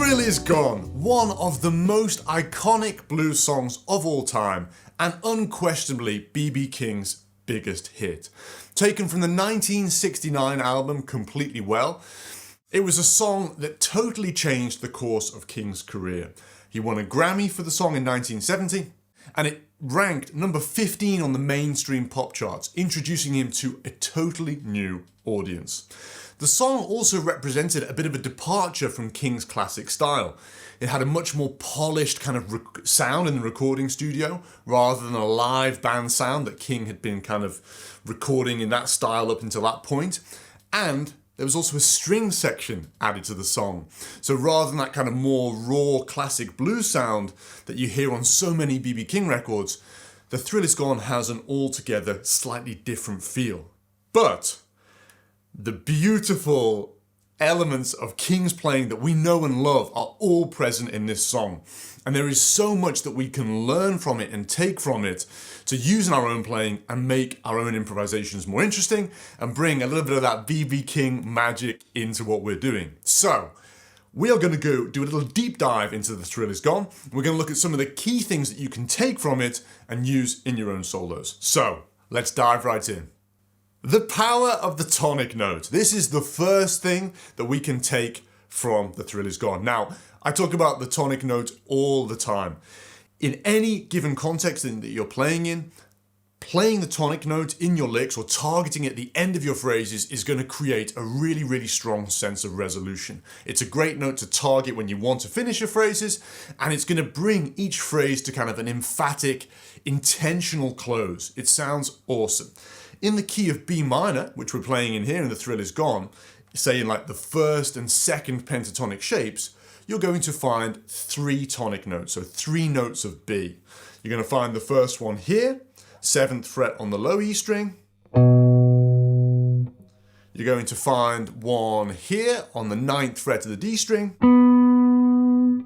thrill is gone, one of the most iconic blues songs of all time, and unquestionably B.B. King's biggest hit. Taken from the 1969 album Completely Well, it was a song that totally changed the course of King's career. He won a Grammy for the song in 1970, and it ranked number 15 on the mainstream pop charts, introducing him to a totally new audience. The song also represented a bit of a departure from King's classic style. It had a much more polished kind of sound in the recording studio, rather than a live band sound that King had been kind of recording in that style up until that point. And there was also a string section added to the song. So rather than that kind of more raw classic blues sound that you hear on so many B.B. King records, The Thrill Is Gone has an altogether slightly different feel. But the beautiful elements of King's playing that we know and love are all present in this song. And there is so much that we can learn from it and take from it to use in our own playing and make our own improvisations more interesting and bring a little bit of that B.B. King magic into what we're doing. So we are going to go do a little deep dive into The Thrill Is Gone. We're going to look at some of the key things that you can take from it and use in your own solos. So let's dive right in. The power of the tonic note. This is the first thing that we can take from The Thrill Is Gone. Now, I talk about the tonic note all the time. In any given context that you're playing in, playing the tonic note in your licks or targeting it at the end of your phrases is going to create a really, really strong sense of resolution. It's a great note to target when you want to finish your phrases, and it's going to bring each phrase to kind of an emphatic, intentional close. It sounds awesome. In the key of B minor, which we're playing in here in The Thrill Is Gone, say in like the first and second pentatonic shapes, you're going to find 3 tonic notes, so 3 notes of B. You're going to find the first one here, 7th fret on the low E string. You're going to find one here on the 9th fret of the D string.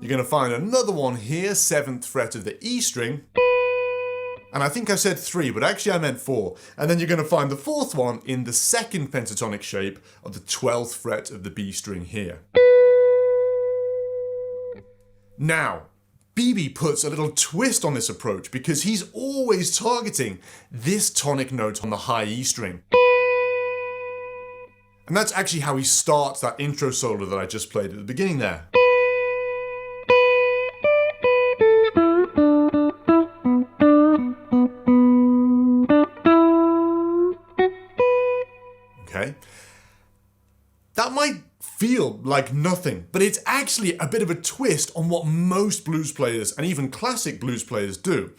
You're going to find another one here, 7th fret of the E string. And I think I said 3, but actually I meant 4. And then you're going to find the 4th one in the 2nd pentatonic shape of the 12th fret of the B string here. Now, B.B. puts a little twist on this approach because he's always targeting this tonic note on the high E string. And that's actually how he starts that intro solo that I just played at the beginning there. Okay, that might feel like nothing, but it's actually a bit of a twist on what most blues players and even classic blues players do.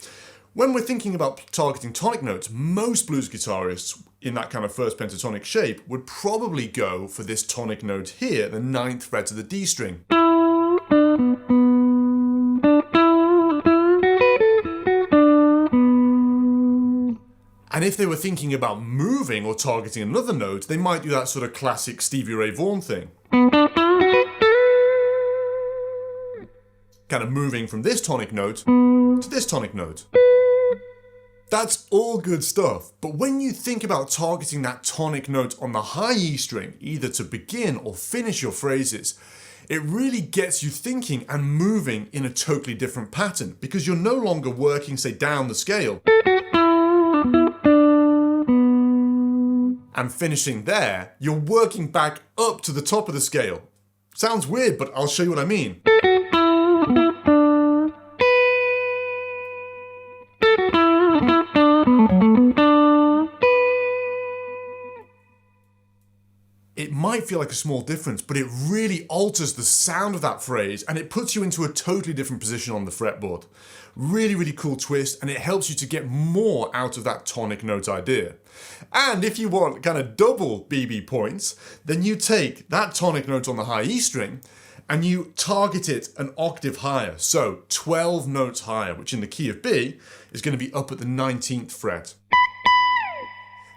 When we're thinking about targeting tonic notes, most blues guitarists in that kind of first pentatonic shape would probably go for this tonic note here, the 9th fret of the D string. And if they were thinking about moving or targeting another note, they might do that sort of classic Stevie Ray Vaughan thing. Kind of moving from this tonic note to this tonic note. That's all good stuff, but when you think about targeting that tonic note on the high E string, either to begin or finish your phrases, it really gets you thinking and moving in a totally different pattern, because you're no longer working, say, down the scale and finishing there, you're working back up to the top of the scale. Sounds weird, but I'll show you what I mean. It might feel like a small difference, but it really alters the sound of that phrase and it puts you into a totally different position on the fretboard. Really, really cool twist, and it helps you to get more out of that tonic note idea. And if you want kind of double B.B. points, then you take that tonic note on the high E string and you target it an octave higher. So 12 notes higher, which in the key of B is going to be up at the 19th fret.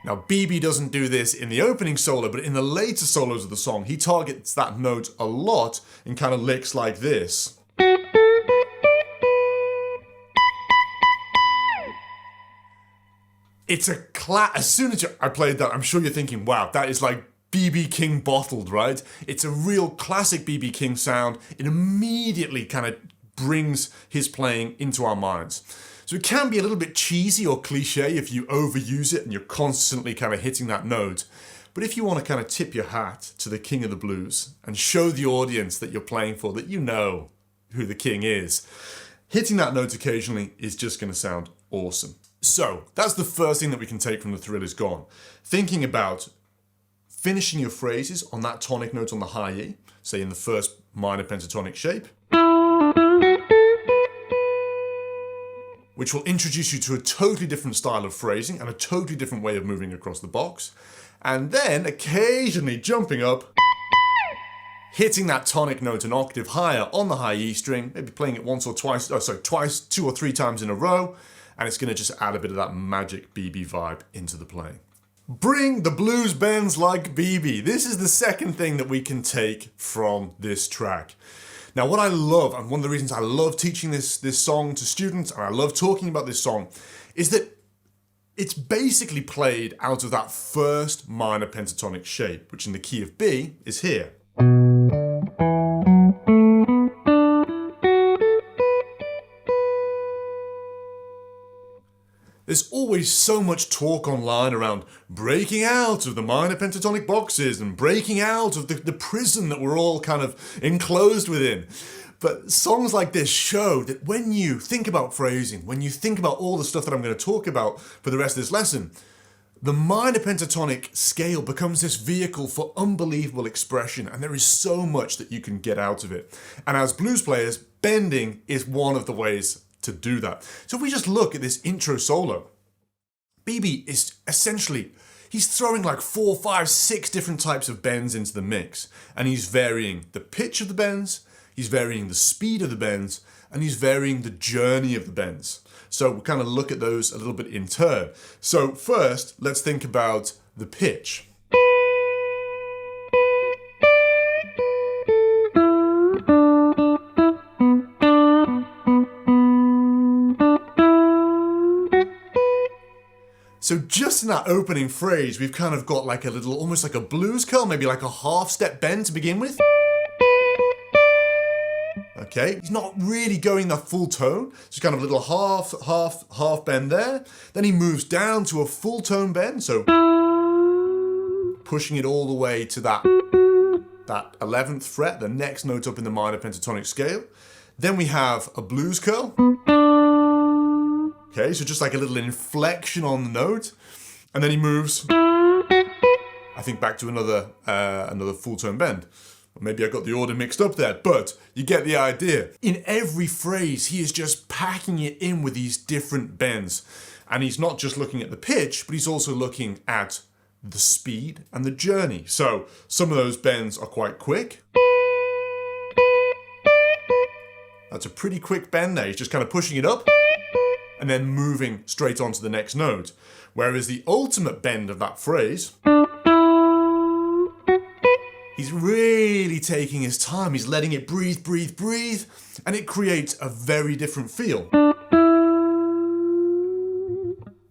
Now, B.B. doesn't do this in the opening solo, but in the later solos of the song, he targets that note a lot in kind of licks like this. It's a as soon as I played that, I'm sure you're thinking, wow, that is like B.B. King bottled, right? It's a real classic B.B. King sound. It immediately kind of brings his playing into our minds. So it can be a little bit cheesy or cliche if you overuse it and you're constantly kind of hitting that note. But if you want to kind of tip your hat to the king of the blues and show the audience that you're playing for that you know who the king is, hitting that note occasionally is just going to sound awesome. So that's the first thing that we can take from The Thrill Is Gone. Thinking about finishing your phrases on that tonic note on the high E, say in the first minor pentatonic shape, which will introduce you to a totally different style of phrasing and a totally different way of moving across the box. And then occasionally jumping up, hitting that tonic note an octave higher on the high E string, maybe playing it twice, 2 or 3 times in a row, and it's going to just add a bit of that magic B.B. vibe into the playing. Bring the blues bends like B.B. This is the second thing that we can take from this track. Now, what I love, and one of the reasons I love teaching this song to students, and I love talking about this song, is that it's basically played out of that first minor pentatonic shape, which in the key of B is here. There's always so much talk online around breaking out of the minor pentatonic boxes and breaking out of the prison that we're all kind of enclosed within. But songs like this show that when you think about phrasing, when you think about all the stuff that I'm going to talk about for the rest of this lesson, the minor pentatonic scale becomes this vehicle for unbelievable expression, and there is so much that you can get out of it. And as blues players, bending is one of the ways to do that. So if we just look at this intro solo, B.B. is essentially, he's throwing like 4, 5, 6 different types of bends into the mix, and he's varying the pitch of the bends, he's varying the speed of the bends, and he's varying the journey of the bends. So we'll kind of look at those a little bit in turn. So first, let's think about the pitch. So just in that opening phrase, we've kind of got like a little, almost like a blues curl, maybe like a half-step bend to begin with. Okay, he's not really going the full tone. Just kind of a little half bend there. Then he moves down to a full tone bend, so pushing it all the way to that 11th fret, the next note up in the minor pentatonic scale. Then we have a blues curl. Okay, so just like a little inflection on the note, and then he moves, I think, back to another full tone bend. Or maybe I got the order mixed up there, but you get the idea. In every phrase, he is just packing it in with these different bends, and he's not just looking at the pitch, but he's also looking at the speed and the journey. So some of those bends are quite quick. That's a pretty quick bend there. He's just kind of pushing it up and then moving straight on to the next note. Whereas the ultimate bend of that phrase, he's really taking his time. He's letting it breathe, breathe, breathe, and it creates a very different feel.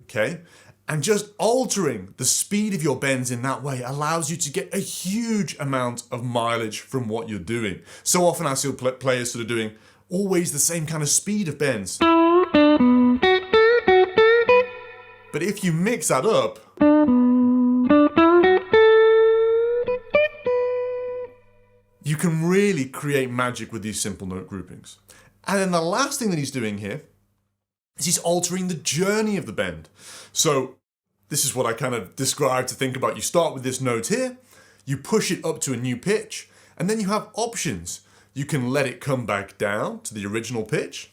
Okay? And just altering the speed of your bends in that way allows you to get a huge amount of mileage from what you're doing. So often I see players sort of doing always the same kind of speed of bends. But if you mix that up, you can really create magic with these simple note groupings. And then the last thing that he's doing here is he's altering the journey of the bend. So this is what I kind of described to think about. You start with this note here, you push it up to a new pitch, and then you have options. You can let it come back down to the original pitch,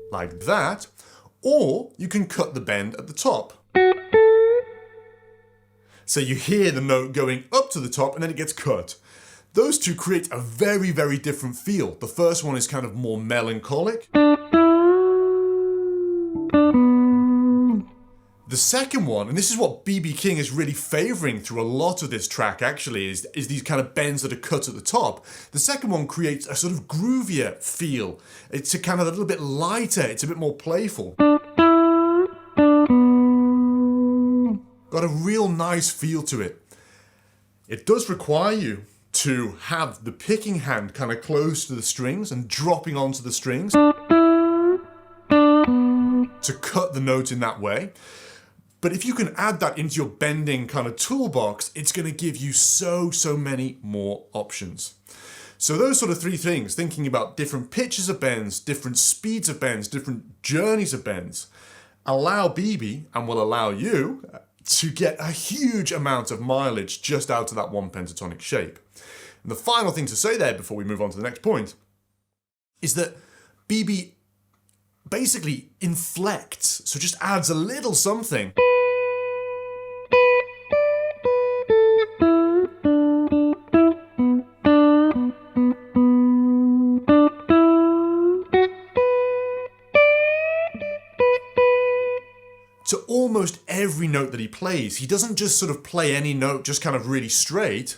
like that, or you can cut the bend at the top. So you hear the note going up to the top and then it gets cut. Those two create a very, very different feel. The first one is kind of more melancholic. The second one, and this is what B.B. King is really favouring through a lot of this track actually, is these kind of bends that are cut at the top. The second one creates a sort of groovier feel. It's a kind of a little bit lighter, it's a bit more playful. Got got a real nice feel to it. It does require you to have the picking hand kind of close to the strings and dropping onto the strings to cut the note in that way. But if you can add that into your bending kind of toolbox, it's going to give you so many more options. So those sort of three things, thinking about different pitches of bends, different speeds of bends, different journeys of bends, allow B.B and will allow you to get a huge amount of mileage just out of that one pentatonic shape. And the final thing to say there before we move on to the next point is that B.B basically inflects, so just adds a little something to almost every note that he plays. He doesn't just sort of play any note just kind of really straight.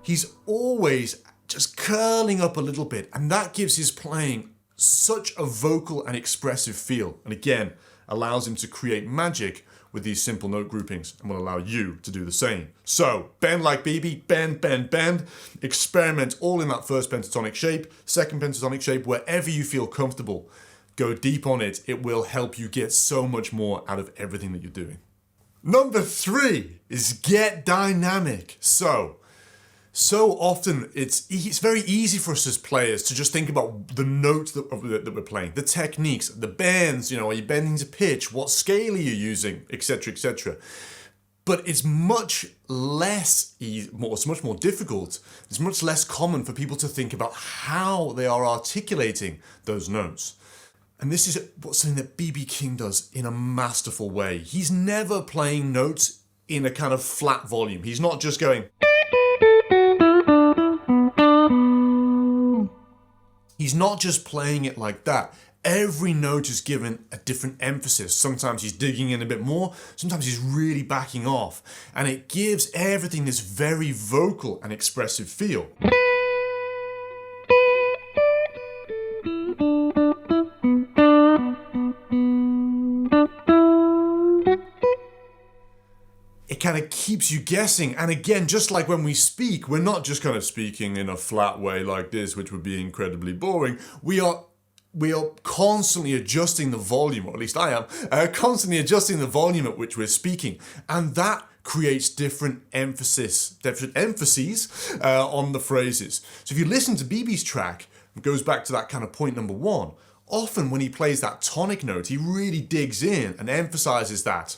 He's always just curling up a little bit, and that gives his playing such a vocal and expressive feel, and again allows him to create magic with these simple note groupings and will allow you to do the same. So bend like B.B, bend, bend, bend, experiment all in that first pentatonic shape, second pentatonic shape, wherever you feel comfortable. Go deep on it. It will help you get so much more out of everything that you're doing. Number 3 is get dynamic. So often it's very easy for us as players to just think about the notes that we're playing, the techniques, the bends, are you bending to pitch, what scale are you using, etc., etc. But it's much less it's much more difficult. It's much less common for people to think about how they are articulating those notes. And this is something that B.B. King does in a masterful way. He's never playing notes in a kind of flat volume. He's not just going. He's not just playing it like that. Every note is given a different emphasis. Sometimes he's digging in a bit more, sometimes he's really backing off. And it gives everything this very vocal and expressive feel. It kind of keeps you guessing. And again, just like when we speak, we're not just kind of speaking in a flat way like this, which would be incredibly boring. We are constantly adjusting the volume, or at least I am, constantly adjusting the volume at which we're speaking. And that creates different emphases on the phrases. So if you listen to B.B.'s track, it goes back to that kind of point number 1. Often when he plays that tonic note, he really digs in and emphasizes that.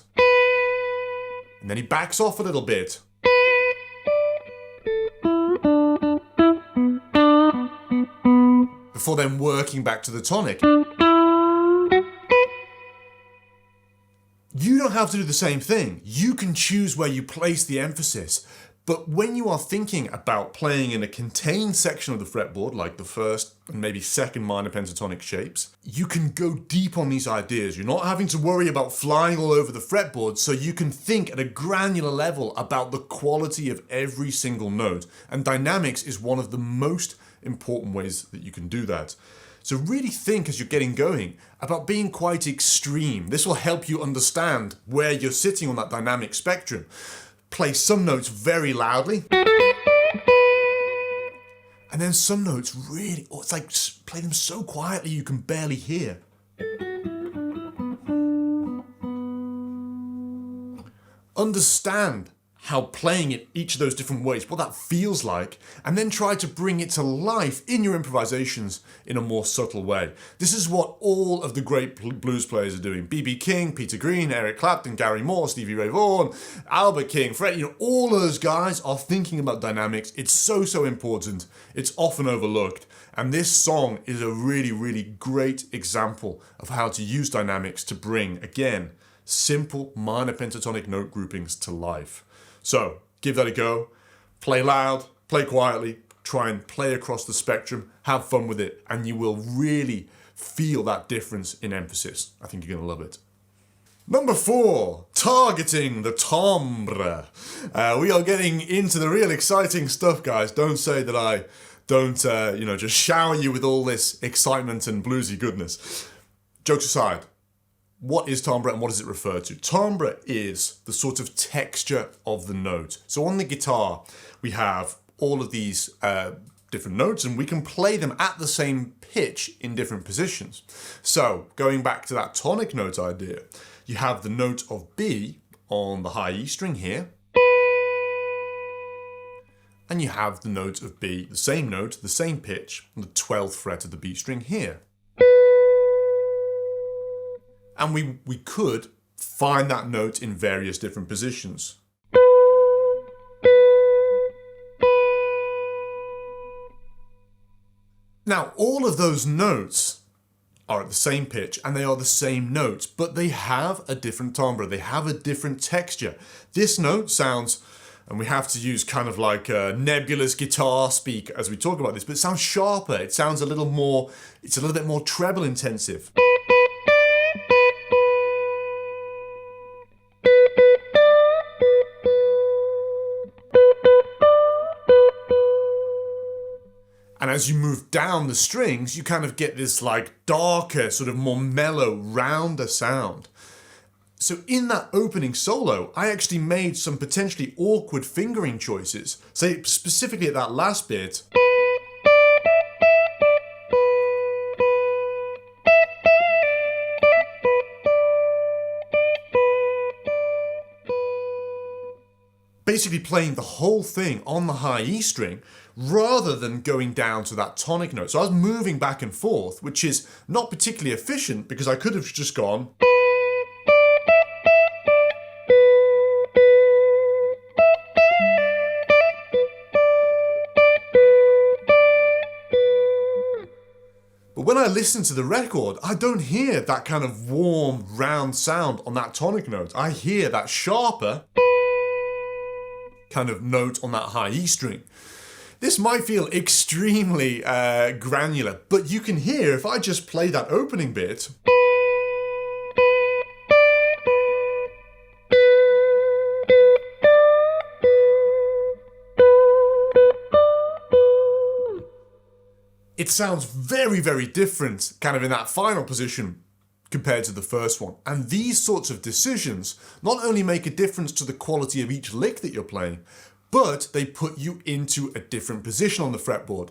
And then he backs off a little bit. Before then working back to the tonic. You don't have to do the same thing. You can choose where you place the emphasis. But when you are thinking about playing in a contained section of the fretboard, like the first and maybe second minor pentatonic shapes, you can go deep on these ideas. You're not having to worry about flying all over the fretboard, so you can think at a granular level about the quality of every single note. And dynamics is one of the most important ways that you can do that. So really think as you're getting going about being quite extreme. This will help you understand where you're sitting on that dynamic spectrum. Play some notes very loudly. And then some notes really, it's like play them so quietly you can barely hear. Understand how playing it each of those different ways, what that feels like, and then try to bring it to life in your improvisations in a more subtle way. This is what all of the great blues players are doing. B.B. King, Peter Green, Eric Clapton, Gary Moore, Stevie Ray Vaughan, Albert King, Fred, all of those guys are thinking about dynamics. It's so important. It's often overlooked. And this song is a really great example of how to use dynamics to bring, again, simple minor pentatonic note groupings to life. So give that a go, play loud, play quietly, try and play across the spectrum, have fun with it, and you will really feel that difference in emphasis. I think you're going to love it. Number 4, targeting the timbre. We are getting into the real exciting stuff, guys. Don't say that I don't, just shower you with all this excitement and bluesy goodness. Jokes aside, what is timbre and what does it refer to? Timbre is the sort of texture of the note. So on the guitar, we have all of these different notes and we can play them at the same pitch in different positions. So going back to that tonic note idea, you have the note of B on the high E string here, and you have the note of B, the same note, the same pitch, on the 12th fret of the B string here. And we could find that note in various different positions. Now, all of those notes are at the same pitch and they are the same notes, but they have a different timbre, they have a different texture. This note sounds, and we have to use kind of like a nebulous guitar speak as we talk about this, but it sounds sharper, it sounds a little more, it's a little bit more treble intensive. And as you move down the strings, you kind of get this like darker, sort of more mellow, rounder sound. So in that opening solo, I actually made some potentially awkward fingering choices. Say specifically at that last bit. Basically playing the whole thing on the high E string rather than going down to that tonic note. So I was moving back and forth, which is not particularly efficient because I could have just gone. But when I listen to the record, I don't hear that kind of warm, round sound on that tonic note. I hear that sharper kind of note on that high E string. This might feel extremely granular, but you can hear if I just play that opening bit. It sounds very, very different kind of in that final position compared to the first one. And these sorts of decisions not only make a difference to the quality of each lick that you're playing, but they put you into a different position on the fretboard.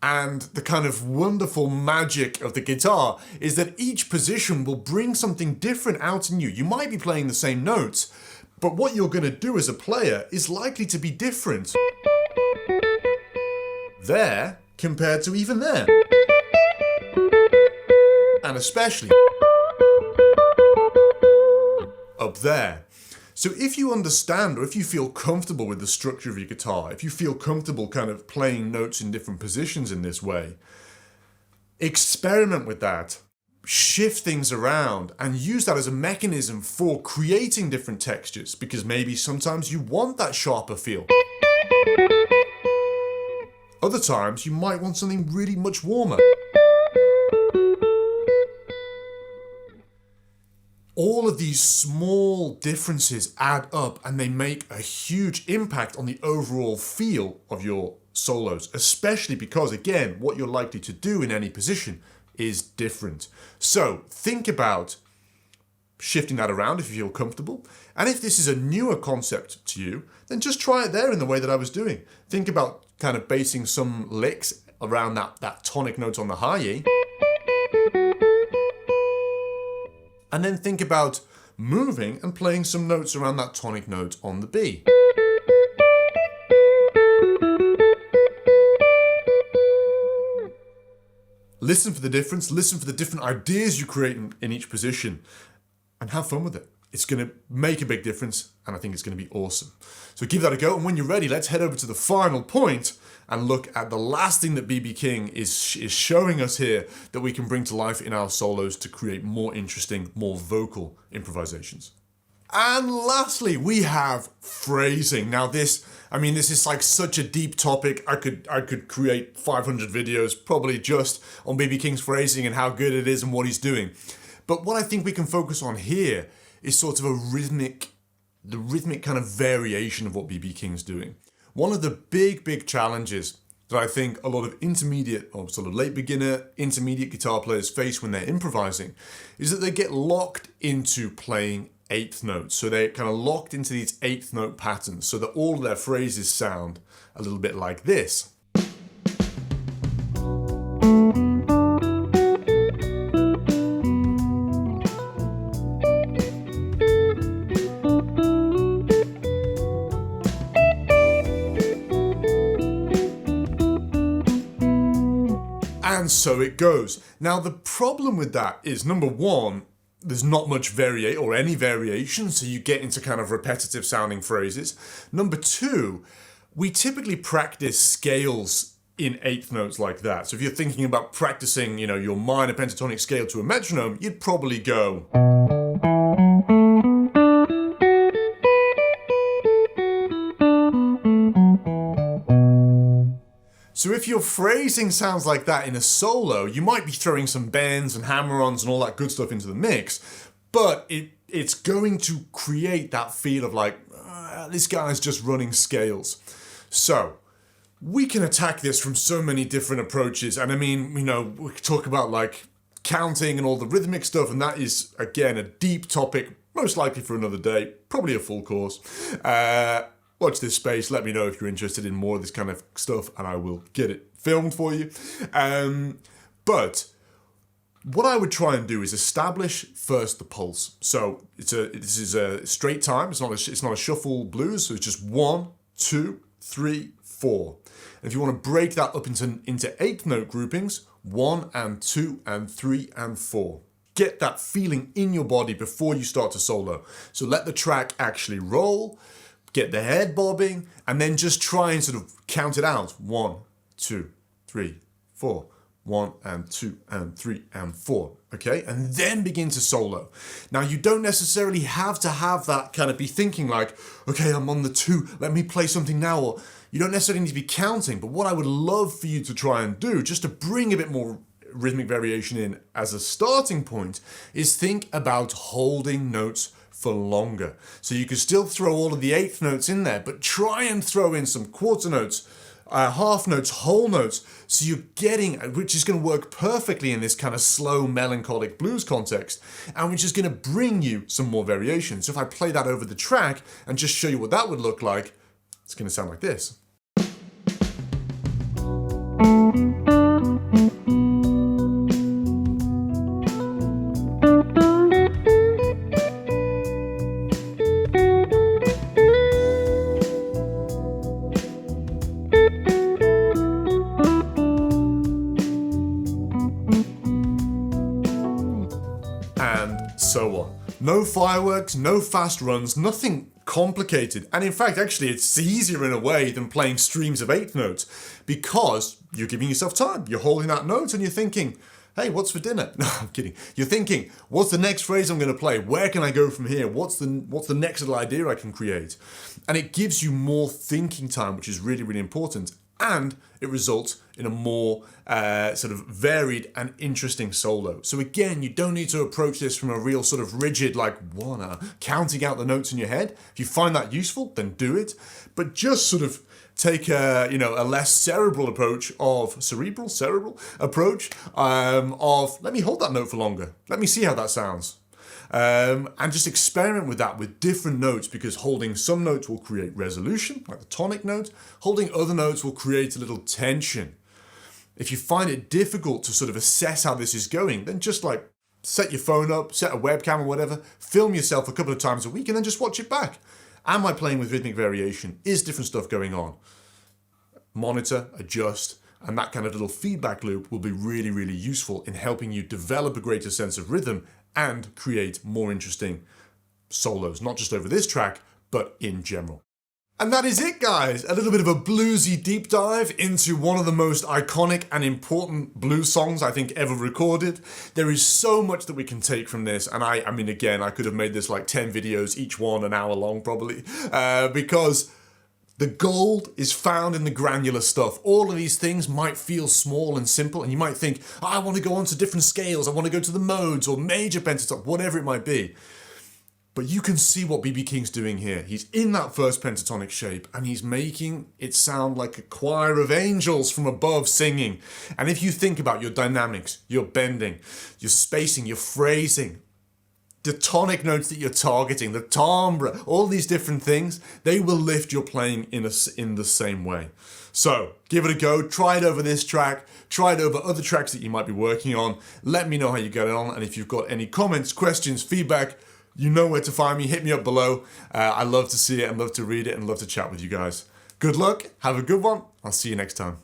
And the kind of wonderful magic of the guitar is that each position will bring something different out in you. You might be playing the same notes, but what you're going to do as a player is likely to be different there compared to even there. And especially up there. So if you understand or if you feel comfortable with the structure of your guitar, if you feel comfortable kind of playing notes in different positions in this way, experiment with that, shift things around and use that as a mechanism for creating different textures, because maybe sometimes you want that sharper feel. Other times you might want something really much warmer. All of these small differences add up and they make a huge impact on the overall feel of your solos, especially because, again, what you're likely to do in any position is different. So think about shifting that around if you feel comfortable. And if this is a newer concept to you, then just try it there in the way that I was doing. Think about kind of basing some licks around that tonic note on the high E. And then think about moving and playing some notes around that tonic note on the B. Listen for the difference, listen for the different ideas you create in each position, and have fun with it. It's going to make a big difference, and I think it's going to be awesome. So give that a go, and when you're ready, let's head over to the final point and look at the last thing that B.B. King is showing us here that we can bring to life in our solos to create more interesting, more vocal improvisations. And lastly, we have phrasing. Now this is like such a deep topic. I could create 500 videos probably just on B.B. King's phrasing and how good it is and what he's doing. But what I think we can focus on here is sort of the rhythmic kind of variation of what B.B. King's doing. One of the big challenges that I think a lot of intermediate or sort of late beginner, intermediate guitar players face when they're improvising is that they get locked into playing eighth notes. So they're kind of locked into these eighth note patterns so that all of their phrases sound a little bit like this. And so it goes. Now the problem with that is, number one, there's not much any variation, so you get into kind of repetitive sounding phrases. Number two, we typically practice scales in eighth notes like that. So if you're thinking about practicing, your minor pentatonic scale to a metronome, you'd probably go. So if your phrasing sounds like that in a solo, you might be throwing some bends and hammer-ons and all that good stuff into the mix, but it's going to create that feel of like, this guy's just running scales. So we can attack this from so many different approaches. And I mean, we talk about like counting and all the rhythmic stuff, and that is, again, a deep topic, most likely for another day, probably a full course. Watch this space, let me know if you're interested in more of this kind of stuff, and I will get it filmed for you. But what I would try and do is establish first the pulse. So this is a straight time, it's not a shuffle blues, so it's just 1, 2, 3, 4. And if you want to break that up into eighth note groupings, 1 and 2 and 3 and 4. Get that feeling in your body before you start to solo. So let the track actually roll, get the head bobbing, and then just try and sort of count it out. 1, 2, 3, 4. 1 and 2 and 3 and 4. Okay? And then begin to solo. Now, you don't necessarily have to have that kind of be thinking like, okay, I'm on the 2, let me play something now. Or you don't necessarily need to be counting. But what I would love for you to try and do, just to bring a bit more rhythmic variation in as a starting point, is think about holding notes for longer. So you can still throw all of the eighth notes in there, but try and throw in some quarter notes, half notes, whole notes, so you're getting, which is going to work perfectly in this kind of slow, melancholic blues context, and which is going to bring you some more variation. So if I play that over the track and just show you what that would look like, it's going to sound like this. So on. No fireworks, no fast runs, nothing complicated. And in fact, actually, it's easier in a way than playing streams of eighth notes because you're giving yourself time. You're holding that note and you're thinking, hey, what's for dinner? No, I'm kidding. You're thinking, what's the next phrase I'm going to play? Where can I go from here? What's the next little idea I can create? And it gives you more thinking time, which is really, really important. And it results in a more sort of varied and interesting solo. So again, you don't need to approach this from a real sort of rigid, like counting out the notes in your head. If you find that useful, then do it. But just sort of take a less cerebral approach of let me hold that note for longer. Let me see how that sounds. And just experiment with that with different notes, because holding some notes will create resolution, like the tonic note. Holding other notes will create a little tension. If you find it difficult to sort of assess how this is going, then just like set your phone up, set a webcam or whatever, film yourself a couple of times a week and then just watch it back. Am I playing with rhythmic variation? Is different stuff going on? Monitor, adjust, and that kind of little feedback loop will be really, really useful in helping you develop a greater sense of rhythm and create more interesting solos, not just over this track, but in general. And that is it, guys. A little bit of a bluesy deep dive into one of the most iconic and important blues songs I think ever recorded. There is so much that we can take from this, and I mean, again, I could have made this like 10 videos, each one an hour long probably, because the gold is found in the granular stuff. All of these things might feel small and simple, and you might think, I want to go on to different scales, I want to go to the modes or major pentatonic, whatever it might be. But you can see what B.B. King's doing here. He's in that first pentatonic shape and he's making it sound like a choir of angels from above singing. And if you think about your dynamics, your bending, your spacing, your phrasing, the tonic notes that you're targeting, the timbre, all these different things, they will lift your playing in the same way. So give it a go, try it over this track, try it over other tracks that you might be working on. Let me know how you get on, and if you've got any comments, questions, feedback, you know where to find me, hit me up below. I love to see it and love to read it and love to chat with you guys. Good luck, have a good one, I'll see you next time.